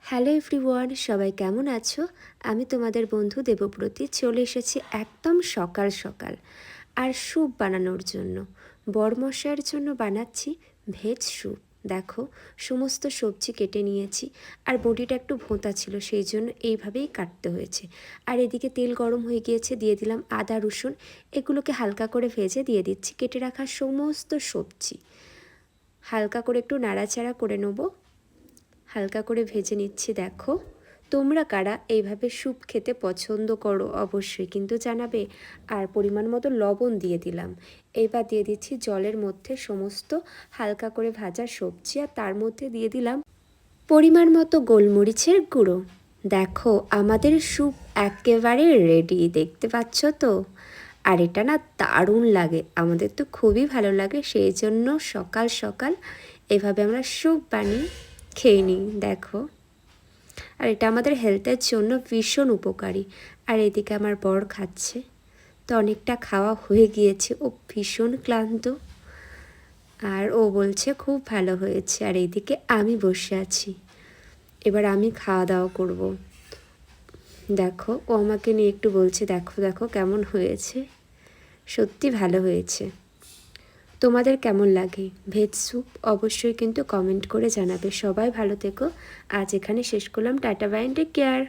Hello everyone, সবাই কেমন আছো? আমি তোমাদের বন্ধু দেবব্রতী চলে এসেছি একদম সকাল সকাল আর স্যুপ বানানোর জন্য। বরমশাইয়ের জন্য বানাচ্ছি ভেজ স্যুপ। দেখো, সমস্ত সবজি কেটে নিয়েছি আর বডিটা একটু ভোঁতা ছিল, সেই জন্য এইভাবেই কাটতে হয়েছে। আর এদিকে তেল গরম হয়ে গিয়েছে, দিয়ে দিলাম আদা রসুন, এগুলোকে হালকা করে ভেজে দিয়ে দিচ্ছি কেটে রাখা সমস্ত সবজি। হালকা করে একটু নাড়াচাড়া করে নেবো, হালকা করে ভেজে নিচ্ছি। দেখো, তোমরা কারা এইভাবে স্যুপ খেতে পছন্দ করো অবশ্যই কিন্তু জানাবে। আর পরিমাণ মতো লবণ দিয়ে দিলাম। এবার দিয়ে দিচ্ছি জলের মধ্যে সমস্ত হালকা করে ভাজা সবজি, আর তার মধ্যে দিয়ে দিলাম পরিমাণ মতো গোলমরিচের গুঁড়ো। দেখো, আমাদের স্যুপ একেবারে রেডি, দেখতে পাচ্ছ তো? আর এটা না দারুণ লাগে, আমাদের তো খুবই ভালো লাগে, সেই জন্য সকাল সকাল এভাবে আমরা স্যুপ বানিয়ে খেয়ে নিই। দেখো, আর এটা আমাদের হেলথের জন্য ভীষণ উপকারী। আর এদিকে আমার বর খাচ্ছে, তো অনেকটা খাওয়া হয়ে গিয়েছে, ও ভীষণ ক্লান্ত আর ও বলছে খুব ভালো হয়েছে। আর এইদিকে আমি বসে আছি, এবার আমি খাওয়া দাওয়া করব। দেখো, ও আমাকে নিয়ে একটু বলছে দেখো দেখো কেমন হয়েছে। সত্যি ভালো হয়েছে। তোমাদের কেমন লাগে ভেজ স্যুপ অবশ্যই কিন্তু কমেন্ট করে জানাবে। সবাই ভালো থেকো, আজ এখানে শেষ করলাম। Tata bye, take care.